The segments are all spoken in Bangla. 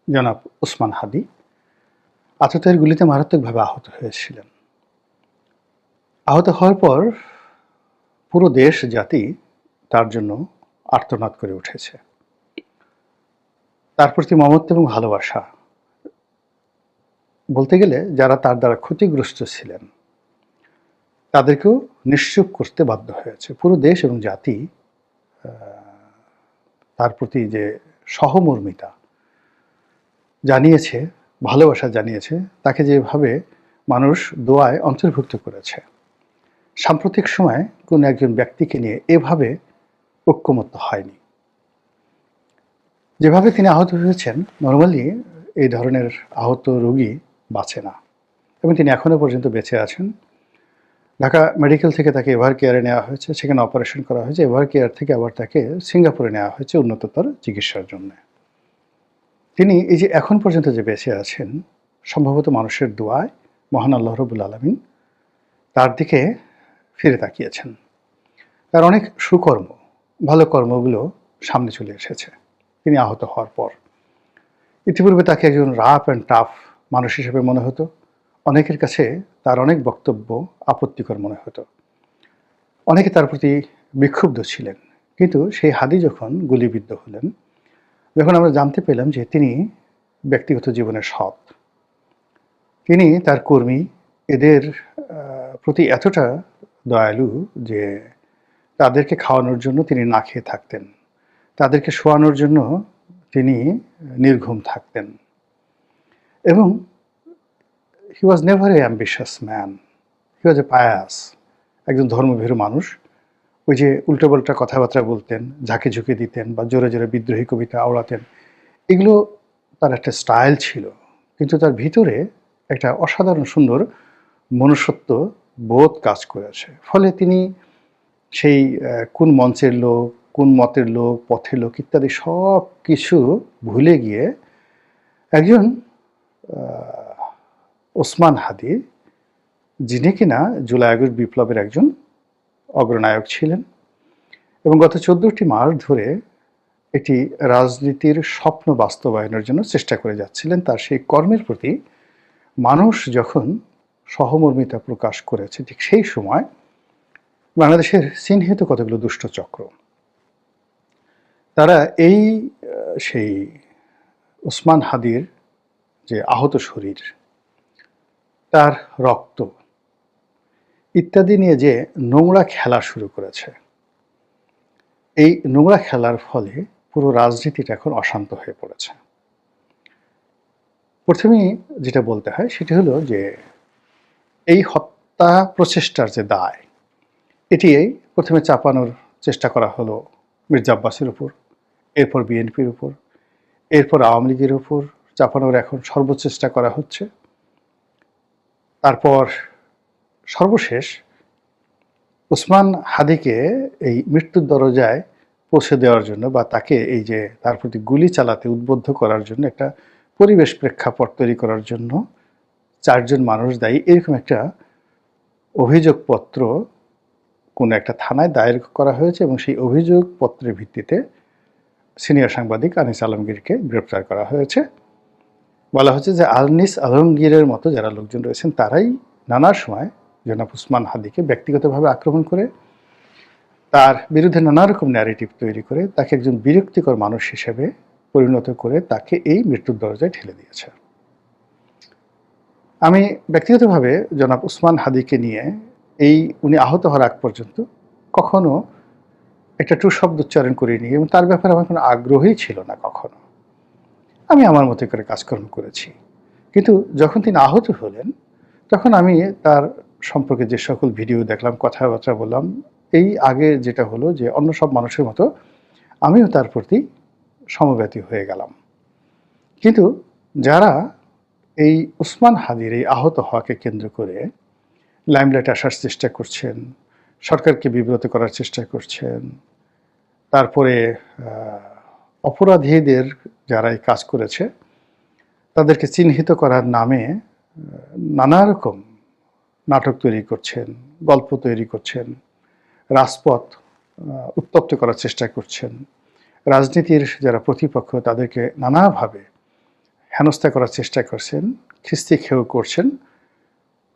জনাব ওসমান হাদি আততায়ীর গুলিতে মারাত্মকভাবে আহত হয়েছিলেন। আহত হওয়ার পর পুরো দেশ জাতি তার জন্য আর্তনাদ করে উঠেছে। তার প্রতি মমত্ব এবং ভালোবাসা, বলতে গেলে যারা তার দ্বারা ক্ষতিগ্রস্ত ছিলেন তাদেরকেও নিশ্চুপ করতে বাধ্য হয়েছে। পুরো দেশ এবং জাতি তার প্রতি যে সহমর্মিতা জানিয়েছে, ভালোবাসা জানিয়েছে, তাকে যেভাবে মানুষ দোয়ায় অন্তর্ভুক্ত করেছে, সাম্প্রতিক সময়ে কোন একজন ব্যক্তিকে নিয়ে এভাবে ঐক্যমত্য হয়নি। যেভাবে তিনি আহত হয়েছেন, নর্মালি এই ধরনের আহত রোগী বাঁচে না, এবং তিনি এখনো পর্যন্ত বেঁচে আছেন। ঢাকা মেডিকেল থেকে তাকে এভার কেয়ারে নেওয়া হয়েছে, সেখানে অপারেশন করা হয়েছে। এভার কেয়ার থেকে আবার তাকে সিঙ্গাপুরে নেওয়া হয়েছে উন্নততর চিকিৎসার জন্য। তিনি এই যে এখন পর্যন্ত যে বেঁচে আছেন, সম্ভবত মানুষের দোয়ায় মহান আল্লাহ রাব্বুল আলামিন তার দিকে ফিরে তাকিয়েছেন। তার অনেক সুকর্ম, ভালো কর্মগুলো সামনে চলে এসেছে তিনি আহত হওয়ার পর। ইতিপূর্বে তাকে একজন রাফ অ্যান্ড টাফ মানুষ হিসেবে মনে হতো। অনেকের কাছে তার অনেক বক্তব্য আপত্তিকর মনে হতো। অনেকে তার প্রতি বিক্ষুব্ধ ছিলেন। কিন্তু সেই হাদি যখন গুলিবিদ্ধ হলেন, যখন আমরা জানতে পেলাম যে তিনি ব্যক্তিগত জীবনে সৎ, তিনি তার কর্মী এদের প্রতি এতটা দয়ালু যে তাদেরকে খাওয়ানোর জন্য তিনি না খেয়ে থাকতেন, তাদেরকে শোয়ানোর জন্য তিনি নির্ঘুম থাকতেন, এবং he was never a ambitious man, he was a pious, একজন ধর্মভীরু মানুষ। ওই যে উল্টোপাল্টা কথাবার্তা বলতেন, ঝাঁকে ঝুঁকে দিতেন বা জোরে জোরে বিদ্রোহী কবিতা আওড়াতেন, এগুলো তার একটা স্টাইল ছিল, কিন্তু তার ভিতরে একটা অসাধারণ সুন্দর মনুষ্যত্ব বোধ কাজ করেছে। ফলে তিনি সেই কোন মঞ্চের লোক, কোন মতের লোক, পথের লোক ইত্যাদি সব কিছু ভুলে গিয়ে একজন ওসমান হাদি, যিনি কিনা জুলাই আগস্ট বিপ্লবের একজন অগ্রনায়ক ছিলেন এবং গত 14টি মাস ধরে একটি রাজনীতির স্বপ্ন বাস্তবায়নের জন্য চেষ্টা করে যাচ্ছিলেন। তার সেই কর্মের প্রতি মানুষ যখন সহমর্মিতা প্রকাশ করেছে, ঠিক সেই সময় বাংলাদেশের চিহ্নিত কতগুলো দুষ্ট চক্র, তারা এই সেই ওসমান হাদির যে আহত শরীর, তার রক্ত ইত্যাদি নিয়ে যে নোংরা খেলা শুরু করেছে, এই নোংরা খেলার ফলে পুরো রাজনীতিটা এখন অশান্ত হয়ে পড়েছে। প্রথমেই যেটা বলতে হয় সেটা হলো যে এই হত্যা প্রচেষ্টার যে দায়, এটি প্রথমে চাপানোর চেষ্টা করা হলো মির্জা আব্বাসের উপর, এরপর বিএনপির উপর, এরপর আওয়ামী লীগের উপর চাপানোর এখন সর্বচেষ্টা করা হচ্ছে। তারপর সর্বশেষ ওসমান হাদিকে এই মৃত্যুর দরজায় পৌঁছে দেওয়ার জন্য বা তাকে এই যে তার প্রতি গুলি চালাতে উদ্বুদ্ধ করার জন্য একটা পরিবেশ প্রেক্ষাপট তৈরি করার জন্য 4 জন মানুষ দায়ী, এরকম একটা অভিযোগপত্র কোনো একটা থানায় দায়ের করা হয়েছে এবং সেই অভিযোগপত্রের ভিত্তিতে সিনিয়র সাংবাদিক আনিস আলমগীরকে গ্রেপ্তার করা হয়েছে। বলা হচ্ছে যে আনিস আলমগীরের মতো যারা লোকজন রয়েছেন তারাই নানা সময় জনাব ওসমান হাদিকে ব্যক্তিগতভাবে আক্রমণ করে, তার বিরুদ্ধে নানা রকম ন্যারেটিভ তৈরি করে তাকে একজন বিরক্তিকর মানুষ হিসেবে পরিণত করে তাকে এই মৃত্যুর দরজায় ঠেলে দিয়েছে। আমি ব্যক্তিগতভাবে জনাব ওসমান হাদিকে নিয়ে উনি আহত হওয়ার আগ পর্যন্ত কখনো একটা টু শব্দ উচ্চারণ করিনি এবং তার ব্যাপারে আমার কোনো আগ্রহই ছিল না কখনো। আমি আমার মতো করে কাজকর্ম করেছি। কিন্তু যখন তিনি আহত হলেন তখন আমি তার সম্পর্কে যে সকল ভিডিও দেখলাম, কথাবার্তা বললাম, এই আগে যেটা হলো যে অন্য সব মানুষের মতো আমিও তার প্রতি সমব্যথী হয়ে গেলাম। কিন্তু যারা এই ওসমান হাদির এই আহত হওয়াকে কেন্দ্র করে লাইমলাইটে আসার চেষ্টা করছেন, সরকারকে বিব্রত করার চেষ্টা করছেন, তারপরে অপরাধীদের যারা এই কাজ করেছে তাদেরকে চিহ্নিত করার নামে নানা রকম নাটক তৈরি করছেন, গল্প তৈরি করছেন, রাজপথ উত্তপ্ত করার চেষ্টা করছেন, রাজনীতির যারা প্রতিপক্ষ তাদেরকে নানাভাবে হেনস্থা করার চেষ্টা করছেন, খিস্তি খেয়েও করছেন,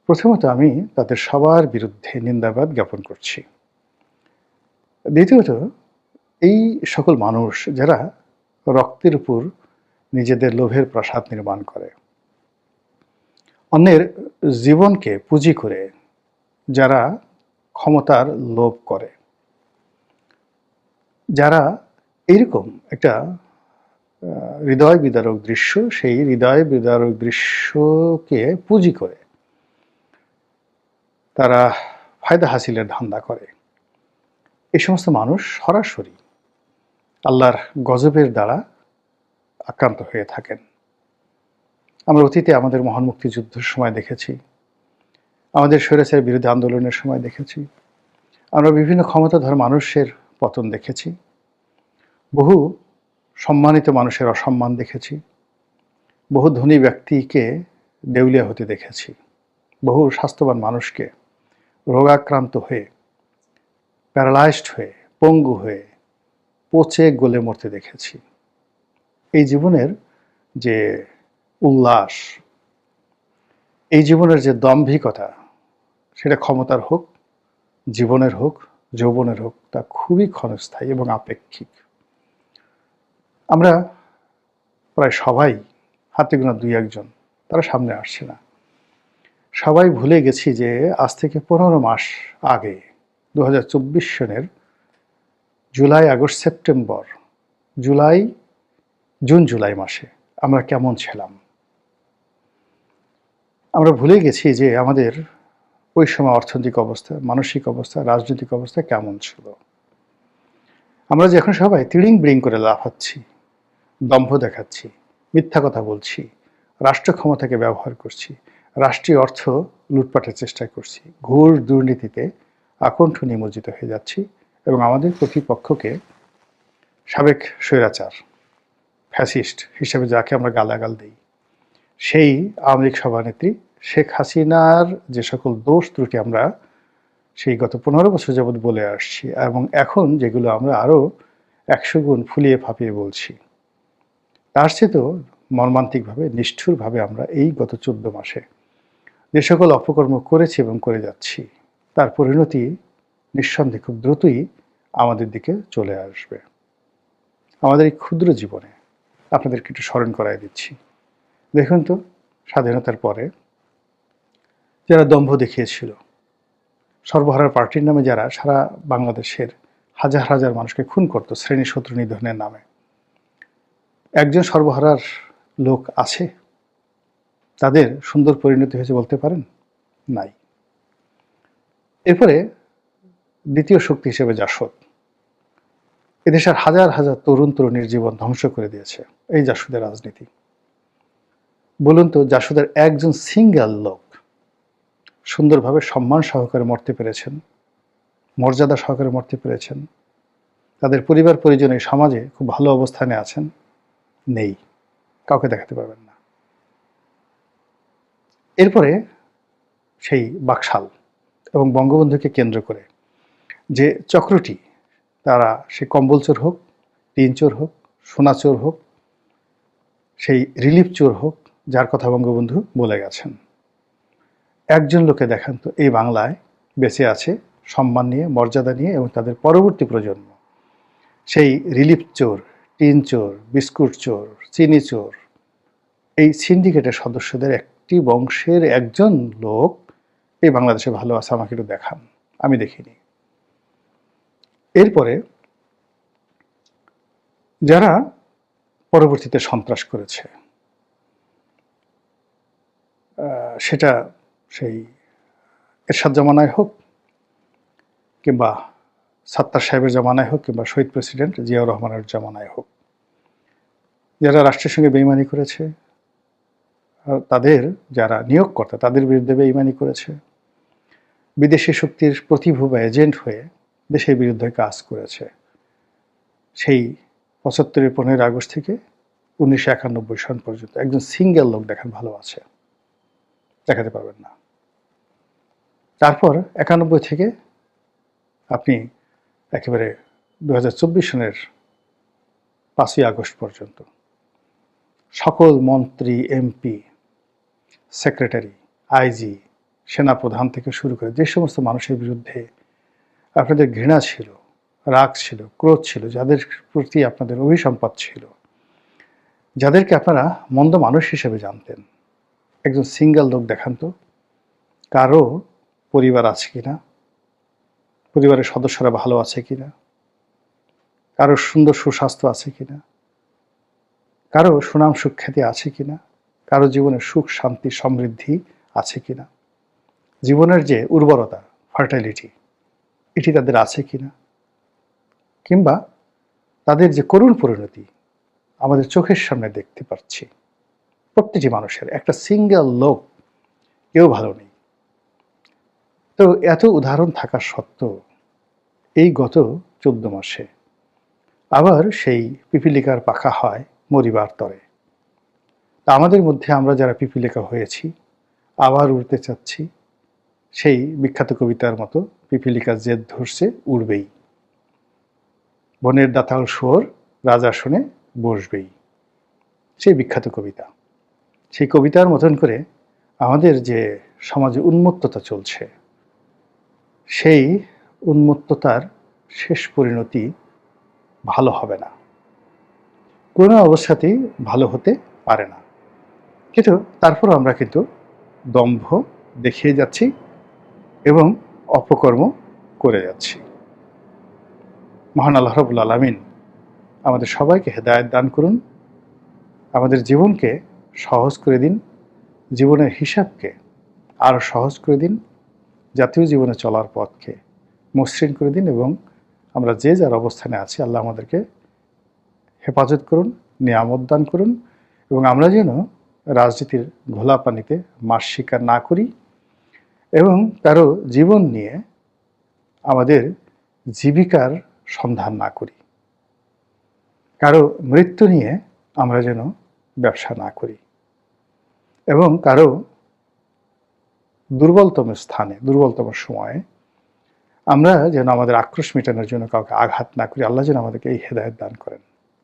প্রথমত আমি তাদের সবার বিরুদ্ধে নিন্দাবাদ জ্ঞাপন করছি। দ্বিতীয়ত, এই সকল মানুষ যারা রক্তের উপর নিজেদের লোভের প্রাসাদ নির্মাণ করে, অন্যের জীবনকে পুঁজি করে যারা ক্ষমতার লোভ করে, যারা এইরকম একটা হৃদয় বিদারক দৃশ্য, সেই হৃদয় বিদারক দৃশ্যকে পুঁজি করে তারা ফায়দা হাসিলের ধান্দা করে, এই সমস্ত মানুষ সরাসরি আল্লাহর গজবের দ্বারা আক্রান্ত হয়ে থাকেন। আমরা অতীতে আমাদের মহান মুক্তিযুদ্ধের সময় দেখেছি, আমাদের স্বৈরাচারের বিরুদ্ধে আন্দোলনের সময় দেখেছি, আমরা বিভিন্ন ক্ষমতাধর মানুষের পতন দেখেছি, বহু সম্মানিত মানুষের অসম্মান দেখেছি, বহু ধনী ব্যক্তিকে দেউলিয়া হতে দেখেছি, বহু স্বাস্থ্যবান মানুষকে রোগাক্রান্ত হয়ে, প্যারালাইজড হয়ে, পঙ্গু হয়ে, পচে গলে মরতে দেখেছি। এই জীবনের যে উল্লাস, এই জীবনের যে দাম্ভিকতা, সেটা ক্ষমতার হোক, জীবনের হোক, যৌবনের হোক, তা খুবই ক্ষণস্থায়ী এবং আপেক্ষিক। আমরা প্রায় সবাই, হাতে গোনা দুই একজন, তারা সামনে আসছে না, সবাই ভুলে গেছি যে আজ থেকে 15 মাস আগে 2024 সনের July, August, September, June July মাসে আমরা কেমন ছিলাম। আমরা ভুলে গেছি যে আমাদের ওই সময় অর্থনৈতিক অবস্থা, মানসিক অবস্থা, রাজনৈতিক অবস্থা কেমন ছিল। আমরা যে এখন সবাই তিড়িং বিড়িং করে লাফাচ্ছি, দম্ভ দেখাচ্ছি, মিথ্যা কথা বলছি, রাষ্ট্র ক্ষমতাকে ব্যবহার করছি, রাষ্ট্রীয় অর্থ লুটপাটের চেষ্টা করছি, ঘোর দুর্নীতিতে আকণ্ঠ নিমজ্জিত হয়ে যাচ্ছি এবং আমাদের প্রতিপক্ষকে সাবেক স্বৈরাচার, ফ্যাসিস্ট হিসেবে যাকে আমরা গালাগাল দিই, সেই আওয়ামী লীগ সভানেত্রী শেখ হাসিনার যে সকল দোষ ত্রুটি আমরা সেই গত 15 বছর যাবৎ বলে আসছি এবং এখন যেগুলো আমরা আরও 100 গুণ ফুলিয়ে ফাঁপিয়ে বলছি, তার চেয়েও মর্মান্তিকভাবে, নিষ্ঠুরভাবে আমরা এই গত 14 মাসে যে সকল অপকর্ম করেছি এবং করে যাচ্ছি, তার পরিণতি নিঃসন্দেহে খুব দ্রুতই আমাদের দিকে চলে আসবে। আমাদের এই ক্ষুদ্র জীবনে আপনাদেরকে একটু স্মরণ করাই দিচ্ছি। দেখুন তো, স্বাধীনতার পরে যারা দম্ভ দেখিয়েছিল, সর্বহারার পার্টির নামে যারা সারা বাংলাদেশের হাজার হাজার মানুষকে খুন করত শ্রেণী শত্রু নিধনের নামে, একজন সর্বহারার লোক আছে? তাদের সুন্দর পরিণতি হয়েছে বলতে পারেন? নাই। এরপরে দ্বিতীয় শক্তি হিসেবে জাসদ এদেশের হাজার হাজার তরুণ তরুণীর জীবন ধ্বংস করে দিয়েছে এই জাসদের রাজনীতি। বলুন তো, জাসদের একজন সিঙ্গেল লোক সুন্দরভাবে সম্মান সহকারে মরতে পেরেছেন, মর্যাদা সহকারে মরতে পেরেছেন, তাদের পরিবার পরিজন এই সমাজে খুব ভালো অবস্থানে আছেন? নেই, কাউকে দেখাতে পারবেন না। এরপরে সেই বাকশাল এবং বঙ্গবন্ধুকে কেন্দ্র করে যে চক্রটি, তারা সে কম্বল চোর হোক, টিন চোর হোক, সোনা চোর হোক, সেই রিলিফ চোর হোক, যার কথা বঙ্গবন্ধু বলে গেছেন, একজন লোকে দেখান তো এই বাংলায় বেঁচে আছে সম্মান নিয়ে, মর্যাদা নিয়ে, এবং তাদের পরবর্তী প্রজন্ম সেই রিলিফ চোর, টিন চোর, বিস্কুট চোর, চিনি চোর, এই সিন্ডিকেটের সদস্যদের একটি বংশের একজন লোক এই বাংলাদেশে ভালো আছে আমাকে একটু দেখান, আমি দেখিনি। এরপরে যারা পরবর্তীতে সন্ত্রাস করেছে, সেটা সেই এরশাদ জামানায় হোক, কিংবা সাত্তার সাহেবের জামানায় হোক, কিংবা শহীদ প্রেসিডেন্ট জিয়াউর রহমানের জামানায় হোক, যারা রাষ্ট্রের সঙ্গে বেইমানি করেছে, তাদের যারা নিয়োগকর্তা তাদের বিরুদ্ধে বেইমানি করেছে, বিদেশি শক্তির প্রতিভূ বা এজেন্ট হয়ে দেশের বিরুদ্ধে কাজ করেছে, সেই 75 15 আগস্ট থেকে 1991 সন পর্যন্ত একজন সিঙ্গেল লোক দেখান ভালো আছে, দেখাতে পারবেন না। তারপর 91 থেকে আপনি একেবারে 2024 সনের 5ই আগস্ট পর্যন্ত সকল মন্ত্রী, এমপি, সেক্রেটারি, আইজি, সেনাপ্রধান থেকে শুরু করে যে সমস্ত মানুষের বিরুদ্ধে আপনাদের ঘৃণা ছিল, রাগ ছিল, ক্রোধ ছিল, যাদের প্রতি আপনাদের অভিসম্পাত ছিল, যাদেরকে আপনারা মন্দ মানুষ হিসেবে জানতেন, একজন সিঙ্গেল লোক দেখান তো, কারো পরিবার আছে কিনা, পরিবারের সদস্যরা ভালো আছে কিনা, কারো সুন্দর সুস্বাস্থ্য আছে কিনা, কারো সুনাম সুখ্যাতি আছে কিনা, কারো জীবনে সুখ শান্তি সমৃদ্ধি আছে কিনা, জীবনের যে উর্বরতা, ফার্টাইলিটি, এটি তাদের আছে কিনা, কিংবা তাদের যে করুণ পরিণতি আমাদের চোখের সামনে দেখতে পাচ্ছি। প্রত্যেকটি মানুষের, একটা সিঙ্গেল লোক কেউ ভালো নেই। তো এত উদাহরণ থাকা সত্ত্বেও এই গত 14 মাসে আবার সেই পিপীলিকার পাখা হয় মরিবার তরে। তা আমাদের মধ্যে আমরা যারা পিপীলিকা হয়েছি আবার উড়তে চাচ্ছি, সেই বিখ্যাত কবিতার মতো পিপীলিকা জেদ ধরছে উড়বেই, বনের দাতাল শুয়োর রাজাসনে বসবেই, সেই বিখ্যাত কবিতা। সেই কবিতার মতন করে আমাদের যে সমাজে উন্মত্ততা চলছে, সেই উন্মত্ততার শেষ পরিণতি ভালো হবে না, কোনো অবস্থাতেই ভালো হতে পারে না। কিন্তু তারপরও আমরা কিন্তু দম্ভ দেখিয়ে যাচ্ছি এবং অপকর্ম করে যাচ্ছি। মহান আল্লাহ রাব্বুল আলামিন আমাদের সবাইকে হেদায়েত দান করুন, আমাদের জীবনকে সহজ করে দিন, জীবনের হিসাবকে আরও সহজ করে দিন, জাতীয় জীবনে চলার পথকে মসৃণ করে দিন, এবং আমরা যে যার অবস্থানে আছি আল্লাহ আমাদেরকে হেফাজত করুন, নিয়ামত দান করুন, এবং আমরা যেন রাজনীতির ঘোলা পানিতে মাছ শিকার না করি এবং কারো জীবন নিয়ে আমাদের জীবিকার সন্ধান না করি, কারো মৃত্যু নিয়ে আমরা যেন ব্যবসা না করি, এবং কারো দুর্বলতম স্থানে, দুর্বলতম সময়ে আমরা যেন আমাদের আক্রোশ মেটানোর জন্য কাউকে আঘাত না করি। আল্লাহ যেন আমাদেরকে এই হেদায়েত দান করেন।